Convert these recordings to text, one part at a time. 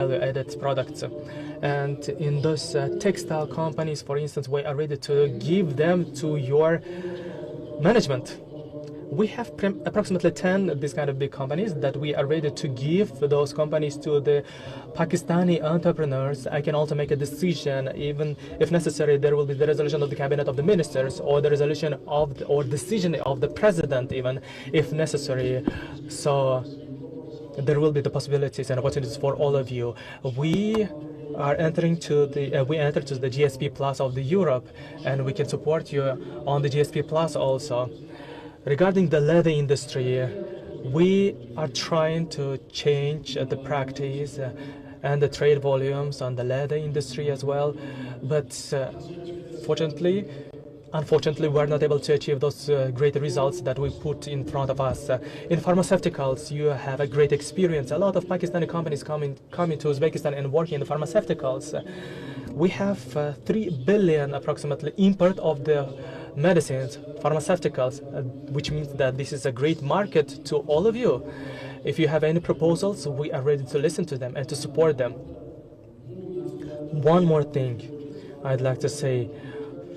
value-added products. And in those textile companies, for instance, we are ready to give them to your management. We have approximately 10 these kind of big companies that we are ready to give those companies to the Pakistani entrepreneurs. I can also make a decision, even if necessary, there will be the resolution of the cabinet of the ministers or the resolution of the, or decision of the president, even if necessary. So there will be the possibilities and opportunities for all of you. We are entering to the we enter to the GSP Plus of the Europe, and we can support you on the GSP Plus also. Regarding the leather industry, we are trying to change the practice and the trade volumes on the leather industry as well, but unfortunately, we're not able to achieve those great results that we put in front of us. In pharmaceuticals, you have a great experience. A lot of Pakistani companies coming to Uzbekistan and working in the pharmaceuticals. We have 3 billion approximately import of the medicines, pharmaceuticals, which means that this is a great market to all of you. If you have any proposals, we are ready to listen to them and to support them. One more thing I'd like to say.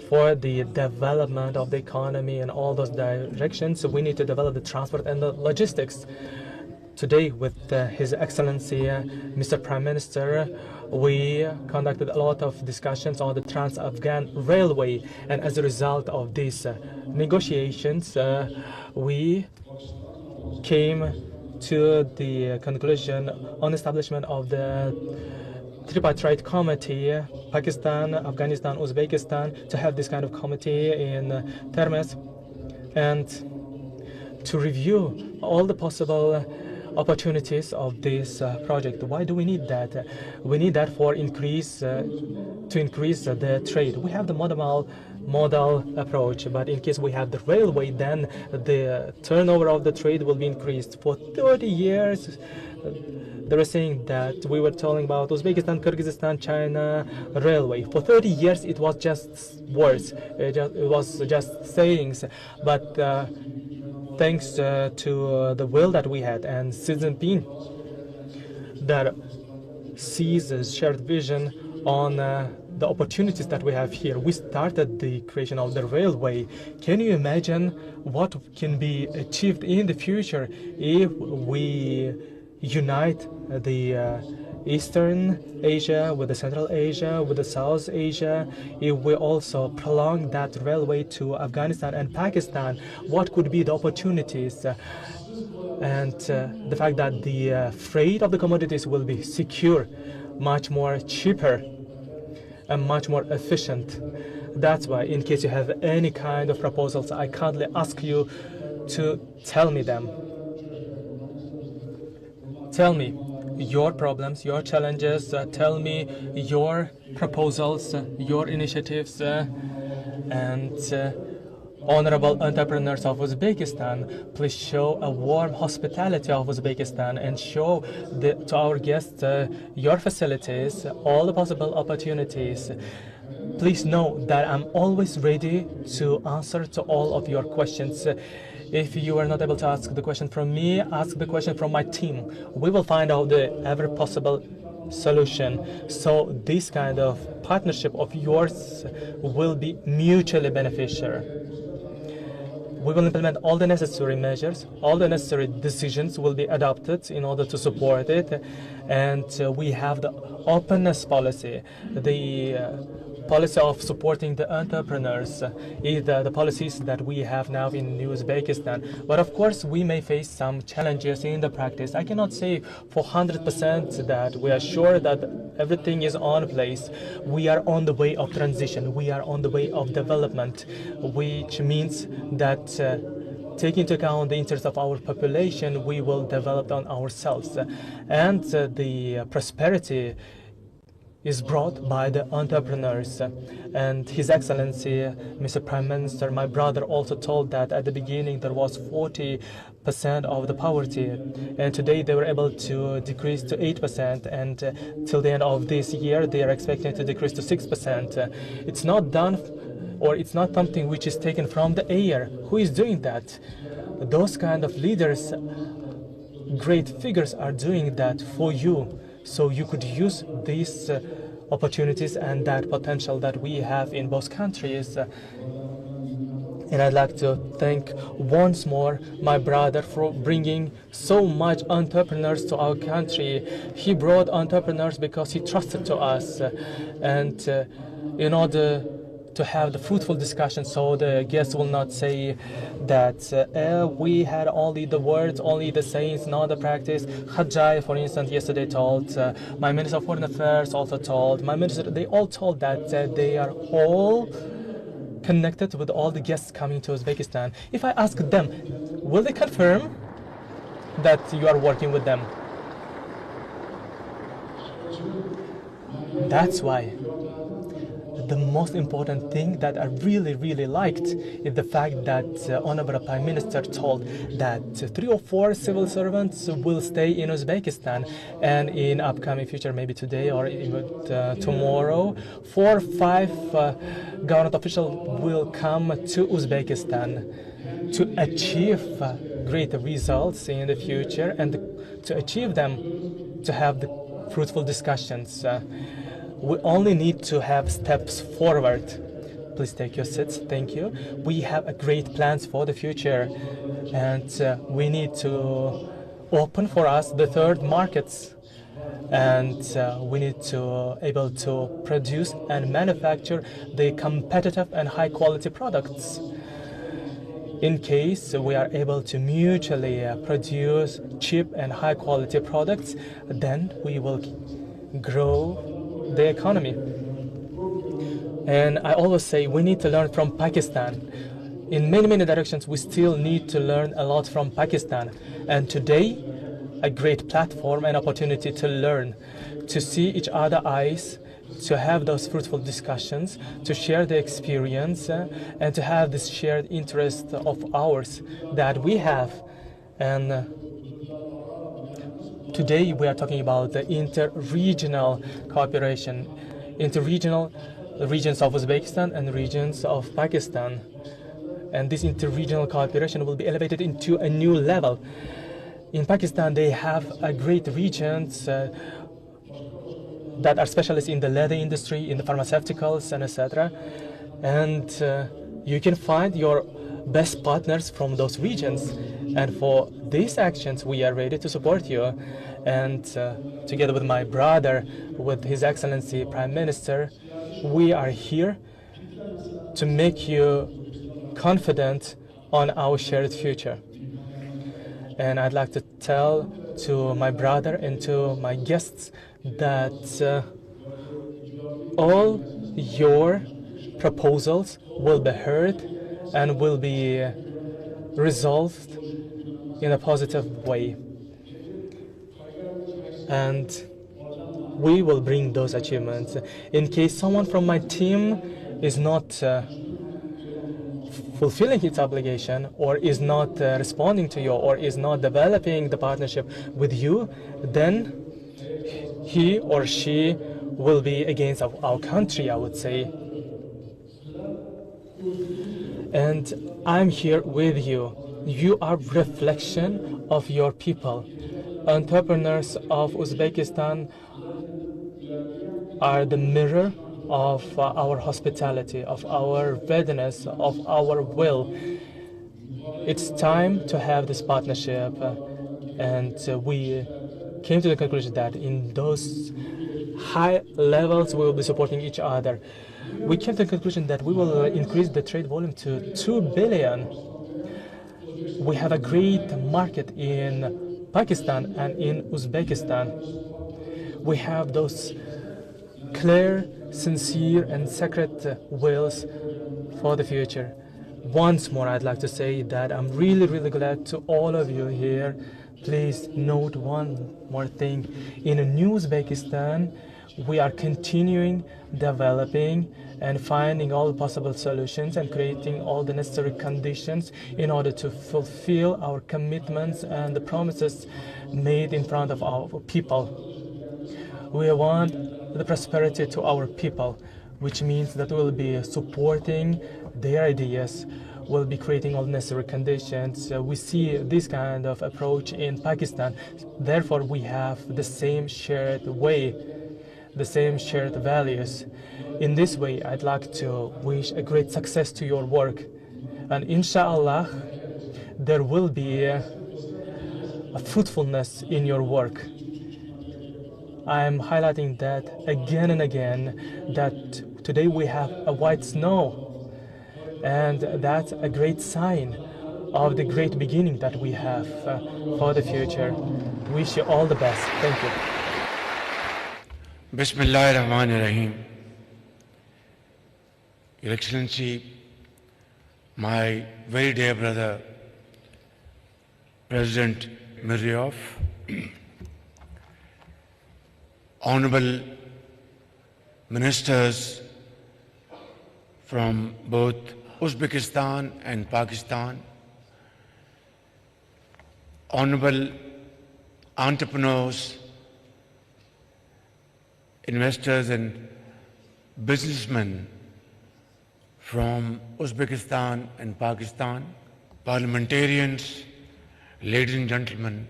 For the development of the economy and all those directions, we need to develop the transport and the logistics. Today, with His Excellency, Mr. Prime Minister, we conducted a lot of discussions on the Trans-Afghan Railway, and as a result of these negotiations, we came to the conclusion on establishment of the tripartite committee, Pakistan, Afghanistan, Uzbekistan, to have this kind of committee in Termes and to review all the possible opportunities of this project. Why do we need that? We need that for to increase the trade. We have the modal approach, but in case we have the railway, then the turnover of the trade will be increased. For 30 years, they were saying that we were talking about Uzbekistan, Kyrgyzstan, China railway. For 30 years, it was just words. It was just sayings. But thanks to the will that we had and Xi Jinping that sees a shared vision on the opportunities that we have here, we started the creation of the railway. Can you imagine what can be achieved in the future if we unite the Eastern Asia with the Central Asia, with the South Asia? If we also prolong that railway to Afghanistan and Pakistan, what could be the opportunities? And the fact that the freight of the commodities will be secure, much more cheaper, and much more efficient. That's why, in case you have any kind of proposals, I kindly ask you to tell me them. Tell me your problems, your challenges, tell me your proposals, your initiatives, and honorable entrepreneurs of Uzbekistan, please show a warm hospitality of Uzbekistan and show to our guests your facilities, all the possible opportunities. Please know that I'm always ready to answer to all of your questions. If you are not able to ask the question from me, ask the question from my team. We will find out the ever possible solution. So this kind of partnership of yours will be mutually beneficial. We will implement all the necessary measures, all the necessary decisions will be adopted in order to support it. And we have the openness policy, the policy of supporting the entrepreneurs, is the policies that we have now in Uzbekistan. But of course, we may face some challenges in the practice. I cannot say for 100% that we are sure that everything is on place. We are on the way of transition. We are on the way of development, which means that taking into account the interests of our population, we will develop on ourselves. And the prosperity is brought by the entrepreneurs. And His Excellency, Mr. Prime Minister, my brother also told that at the beginning there was 40% of the poverty, and today they were able to decrease to 8%, and till the end of this year they are expecting to decrease to 6%. It's not done, or it's not something which is taken from the air. Who is doing that? Those kind of leaders, great figures, are doing that for you. So you could use these opportunities and that potential that we have in both countries. And I'd like to thank once more my brother for bringing so much entrepreneurs to our country. He brought entrepreneurs because he trusted to us. And in order to have the fruitful discussion so the guests will not say that we had only the words, only the sayings, not the practice. Khadjai, for instance, yesterday told, my Minister of Foreign Affairs also told, my minister, they all told that they are all connected with all the guests coming to Uzbekistan. If I ask them, will they confirm that you are working with them? That's why the most important thing that I really liked is the fact that Honorable Prime Minister told that 3 or 4 civil servants will stay in Uzbekistan, and in upcoming future, maybe today or even tomorrow, 4 or 5 government officials will come to Uzbekistan to achieve great results in the future, and to achieve them, to have the fruitful discussions. We only need to have steps forward. Please take your seats. Thank you. We have a great plans for the future, and we need to open for us the third markets, and we need to able to produce and manufacture the competitive and high quality products. In case we are able to mutually produce cheap and high quality products, then we will grow the economy. And I always say we need to learn from Pakistan. In many directions, we still need to learn a lot from Pakistan. And today, a great platform and opportunity to learn, to see each other's eyes, to have those fruitful discussions, to share the experience, and to have this shared interest of ours that we have. And today we are talking about the inter-regional cooperation, inter-regional regions of Uzbekistan and regions of Pakistan. And this inter-regional cooperation will be elevated into a new level. In Pakistan, they have a great regions that are specialists in the leather industry, in the pharmaceuticals, and etc. And you can find your best partners from those regions. And for these actions, we are ready to support you. And together with my brother, with His Excellency Prime Minister, we are here to make you confident on our shared future. And I'd like to tell to my brother and to my guests that all your proposals will be heard and will be resolved in a positive way. And we will bring those achievements. In case someone from my team is not fulfilling its obligation, or is not responding to you, or is not developing the partnership with you, then he or she will be against our country, I would say. And I'm here with you. You are reflection of your people. Entrepreneurs of Uzbekistan are the mirror of our hospitality, of our readiness, of our will. It's time to have this partnership, and we came to the conclusion that in those high levels we will be supporting each other. We came to the conclusion that we will increase the trade volume to 2 billion. We have a great market in Pakistan and in Uzbekistan. We have those clear, sincere, and sacred wills for the future. Once more, I'd like to say that I'm really glad to all of you here. Please note one more thing. In a new Uzbekistan, we are continuing developing and finding all possible solutions and creating all the necessary conditions in order to fulfill our commitments and the promises made in front of our people. We want the prosperity to our people, which means that we'll be supporting their ideas. will be creating all necessary conditions. We see this kind of approach in Pakistan. Therefore, we have the same shared way, the same shared values. In this way, I'd like to wish a great success to your work. And inshallah, there will be a fruitfulness in your work. I'm highlighting that again and again, that today we have a white snow, and that's a great sign of the great beginning that we have for the future. Wish you all the best. Thank you. Bismillahirrahmanirrahim. Your Excellency, my very dear brother, President Mirziyoyev, Honorable Ministers from both Uzbekistan and Pakistan, Honorable entrepreneurs, investors and businessmen from Uzbekistan and Pakistan, parliamentarians, ladies and gentlemen,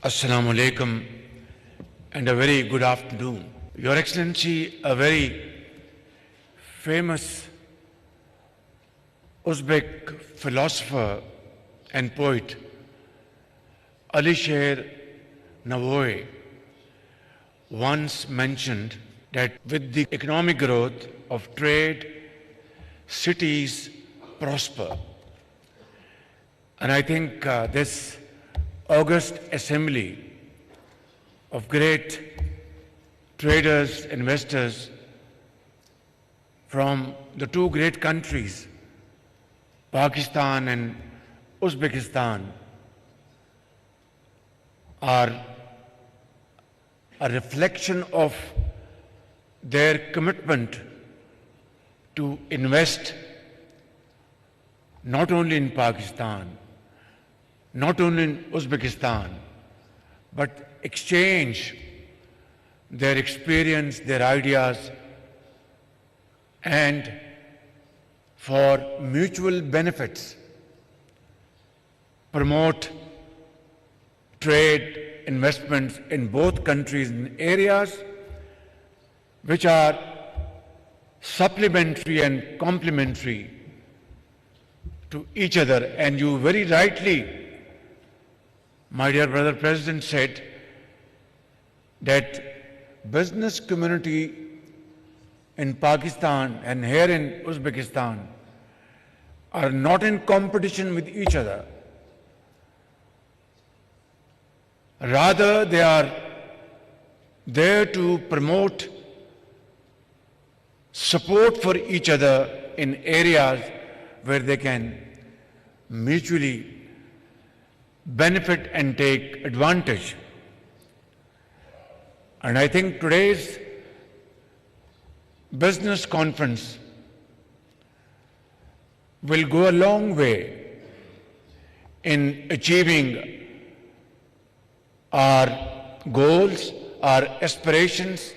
Assalamu alaikum and a very good afternoon. Your Excellency, a very famous Uzbek philosopher and poet, Alisher Navoy, once mentioned that with the economic growth of trade, cities prosper. And I think this August assembly of great traders, investors from the two great countries, Pakistan and Uzbekistan, are a reflection of their commitment to invest not only in Pakistan, not only in Uzbekistan, but exchange their experience, their ideas, and for mutual benefits, promote trade, investments in both countries in areas which are supplementary and complementary to each other. And you very rightly, my dear brother President, said that business community in Pakistan and here in Uzbekistan are not in competition with each other. Rather, they are there to promote support for each other in areas where they can mutually benefit and take advantage. And I think today's business conference will go a long way in achieving our goals, our aspirations,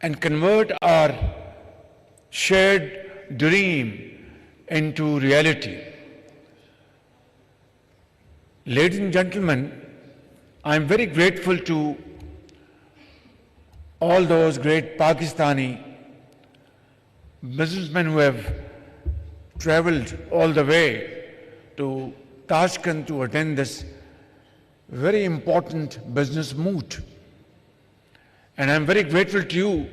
and convert our shared dream into reality. Ladies and gentlemen, I am very grateful to all those great Pakistani businessmen who have traveled all the way to Tashkent to attend this very important business moot. And I'm very grateful to you,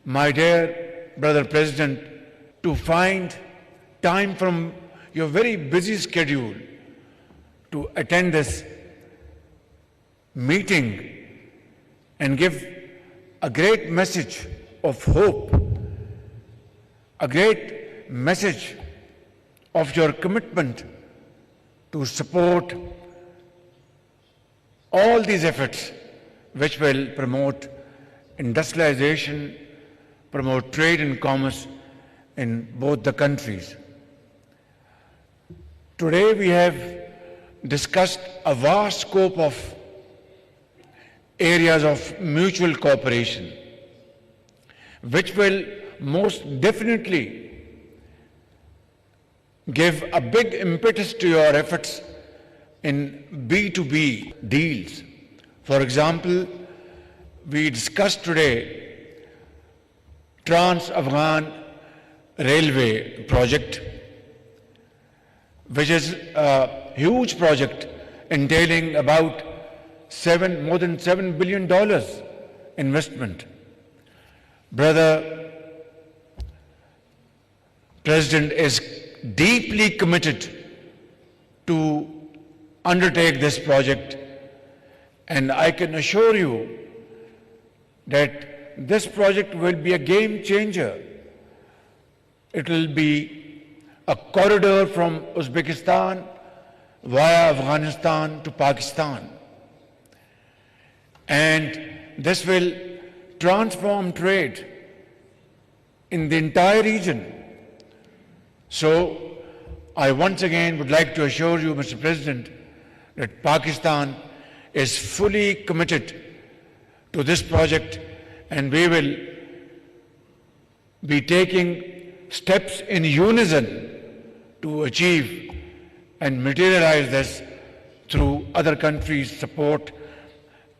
my dear brother President, to find time from your very busy schedule to attend this meeting and give a great message of hope, a great message of your commitment to support all these efforts which will promote industrialization, promote trade and commerce in both the countries. Today we have discussed a vast scope of areas of mutual cooperation, which will most definitely give a big impetus to your efforts in B2B deals. For example, we discussed today Trans-Afghan Railway project, which is a huge project entailing about more than $7 billion investment. Brother President is deeply committed to undertake this project, and I can assure you that this project will be a game changer. It will be a corridor from Uzbekistan via Afghanistan to Pakistan. And this will transform trade in the entire region. So I once again would like to assure you, Mr. President, that Pakistan is fully committed to this project, and we will be taking steps in unison to achieve and materialize this through other countries' support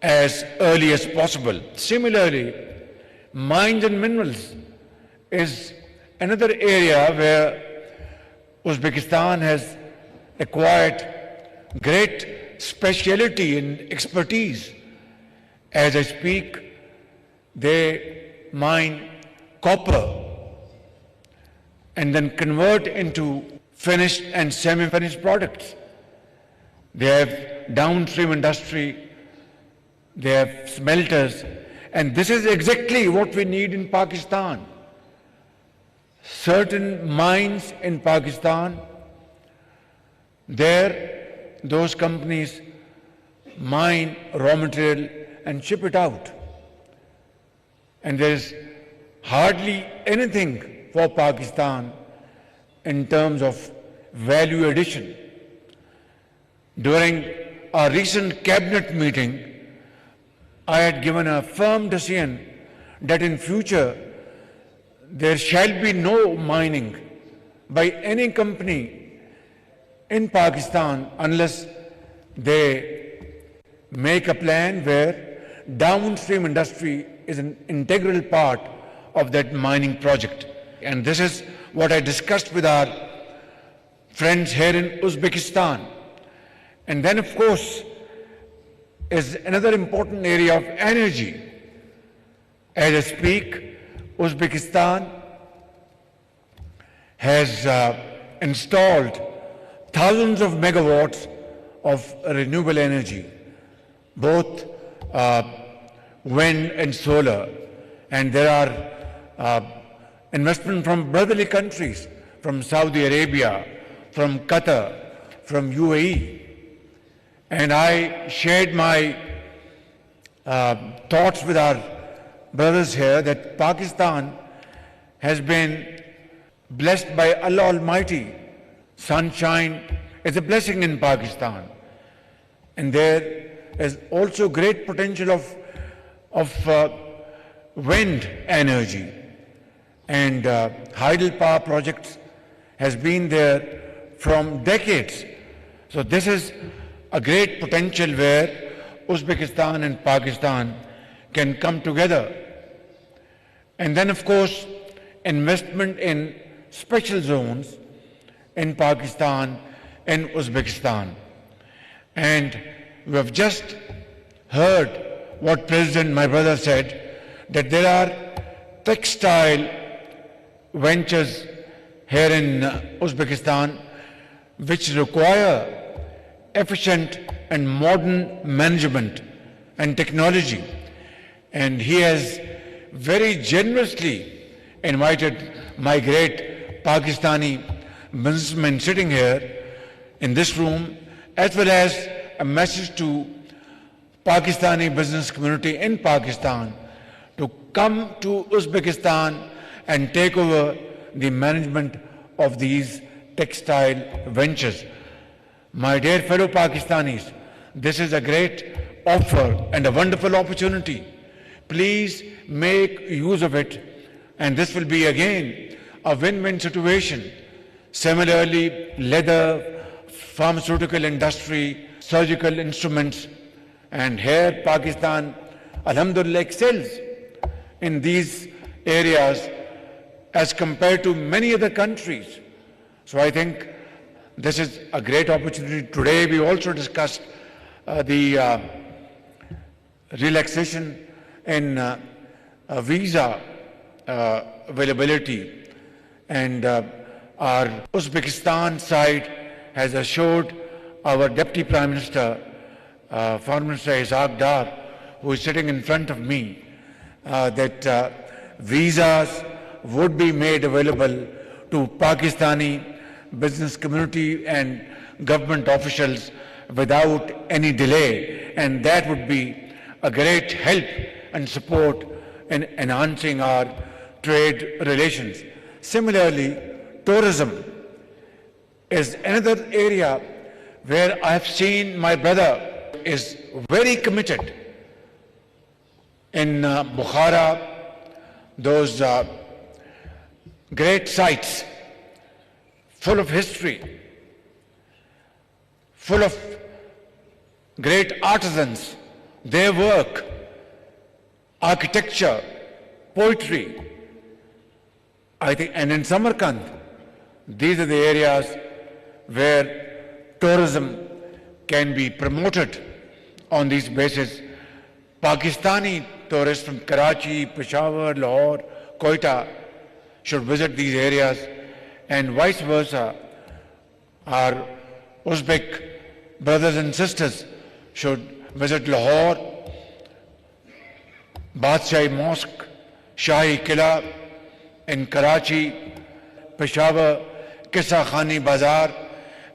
as early as possible. Similarly, mines and minerals is another area where Uzbekistan has acquired great speciality and expertise. As I speak, they mine copper and then convert into finished and semi-finished products. They have downstream industry, they have smelters, and this is exactly what we need in Pakistan. Certain mines in Pakistan, there those companies mine raw material and ship it out. And there is hardly anything for Pakistan in terms of value addition. During our recent cabinet meeting, I had given a firm decision that in future there shall be no mining by any company in Pakistan unless they make a plan where downstream industry is an integral part of that mining project. And this is what I discussed with our friends here in Uzbekistan. And then, of course, is another important area of energy. As I speak, Uzbekistan has installed thousands of megawatts of renewable energy, both wind and solar. And there are investment from brotherly countries, from Saudi Arabia, from Qatar, from UAE. And I shared my thoughts with our brothers here that Pakistan has been blessed by Allah Almighty. Sunshine is a blessing in Pakistan. And there is also great potential of wind energy. And hydropower projects has been there from decades. So this is a great potential where Uzbekistan and Pakistan can come together. And then, of course, investment in special zones in Pakistan and Uzbekistan. And we have just heard what President, my brother, said, that there are textile ventures here in Uzbekistan which require efficient and modern management and technology. And he has very generously invited my great Pakistani businessmen sitting here in this room, as well as a message to Pakistani business community in Pakistan to come to Uzbekistan and take over the management of these textile ventures. My dear fellow Pakistanis, this is a great offer and a wonderful opportunity. Please make use of it, and this will be again a win-win situation. Similarly, leather, pharmaceutical industry, surgical instruments, and here Pakistan, alhamdulillah, excels in these areas as compared to many other countries. So I think this is a great opportunity. Today we also discussed the relaxation in visa availability, and our Uzbekistan side has assured our Deputy Prime Minister, Foreign Minister Ishaq Dar, who is sitting in front of me, that visas would be made available to Pakistani business community and government officials without any delay, and that would be a great help and support in enhancing our trade relations. Similarly, tourism is another area where I have seen my brother is very committed. In Bukhara, those great sites full of history, full of great artisans, their work, architecture, poetry, I think, and in Samarkand, these are the areas where tourism can be promoted on these bases. Pakistani tourists from Karachi, Peshawar, Lahore, Quetta should visit these areas, and vice versa. Our Uzbek brothers and sisters should visit Lahore, Badshahi Mosque, Shahi Kila in Karachi, Peshawar, Kissa Khani Bazaar,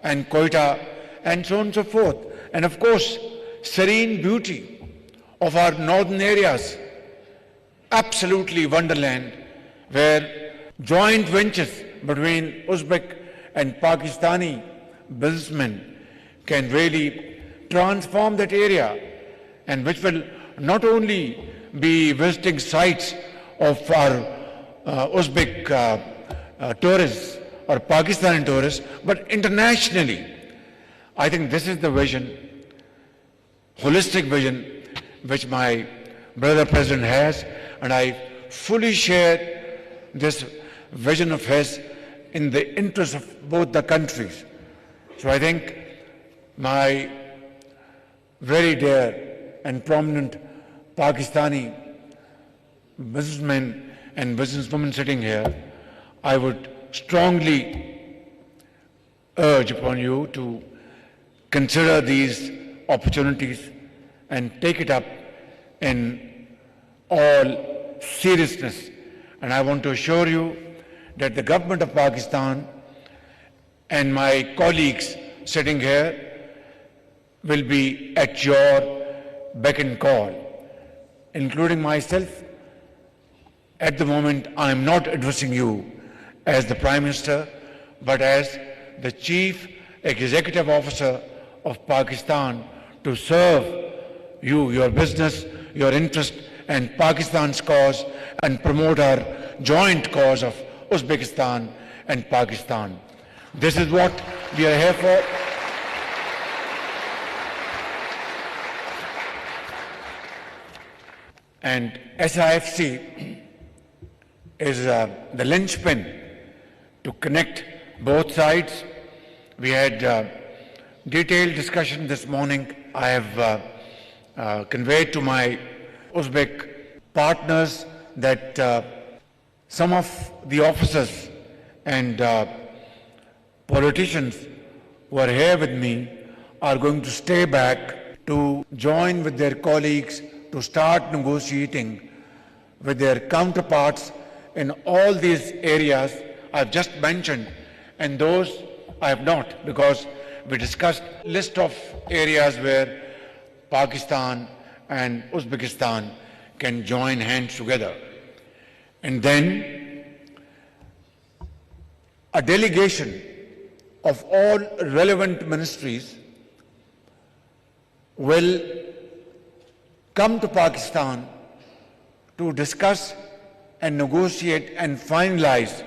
and Quetta, and so on and so forth. And of course, serene beauty of our northern areas, absolutely wonderland, where joint ventures between Uzbek and Pakistani businessmen can really transform that area, and which will not only be visiting sites of our Uzbek tourists or Pakistani tourists, but internationally. I think this is the vision, holistic vision, which my brother President has, and I fully share this vision of his in the interest of both the countries. So I think my very dear and prominent Pakistani businessmen and businesswomen sitting here, I would strongly urge upon you to consider these opportunities and take it up in all seriousness. And I want to assure you that the government of Pakistan and my colleagues sitting here will be at your beck and call, including myself. At the moment, I am not addressing you as the Prime Minister, but as the Chief Executive Officer of Pakistan, to serve you, your business, your interest, and Pakistan's cause, and promote our joint cause of Uzbekistan and Pakistan. This is what we are here for. And SIFC is the linchpin to connect both sides. We had detailed discussion this morning. I have conveyed to my Uzbek partners that some of the officers and politicians who are here with me are going to stay back to join with their colleagues to start negotiating with their counterparts in all these areas I've just mentioned, and those I have not, because we discussed a list of areas where Pakistan and Uzbekistan can join hands together. And then a delegation of all relevant ministries will come to Pakistan to discuss and negotiate and finalize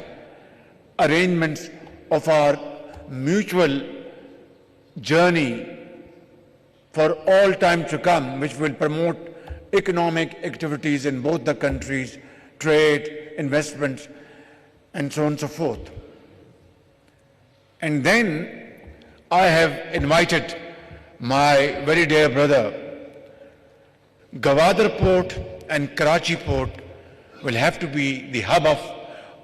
arrangements of our mutual journey for all time to come, which will promote economic activities in both the countries, trade, investments, and so on and so forth. And then I have invited my very dear brother. Gwadar Port and Karachi Port will have to be the hub of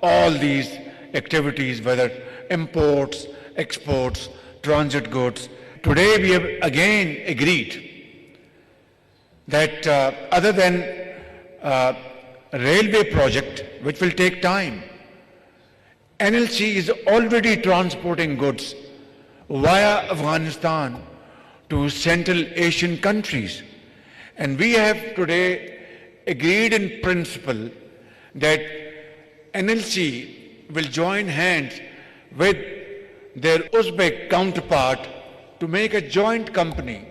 all these activities, whether imports, exports, transit goods. Today we have again agreed that other than railway project, which will take time, NLC is already transporting goods via Afghanistan to Central Asian countries. And we have today agreed in principle that NLC will join hands with their Uzbek counterpart to make a joint company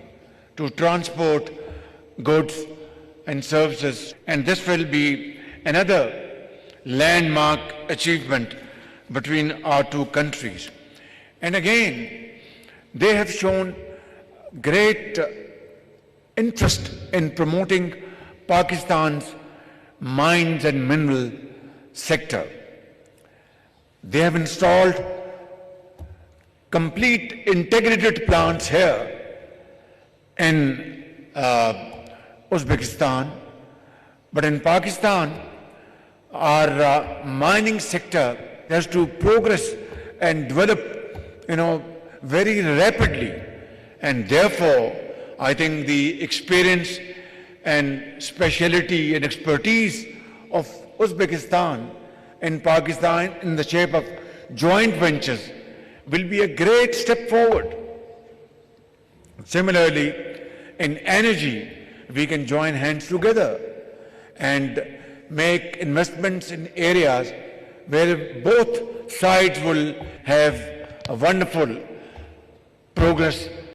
to transport goods and services. And this will be another landmark achievement between our two countries. And again, they have shown great interest in promoting Pakistan's mines and mineral sector. They have installed complete integrated plants here in Uzbekistan, but in Pakistan, our mining sector has to progress and develop, very rapidly, and therefore, I think the experience and speciality and expertise of Uzbekistan and Pakistan in the shape of joint ventures will be a great step forward. Similarly, in energy, we can join hands together and make investments in areas where both sides will have a wonderful progress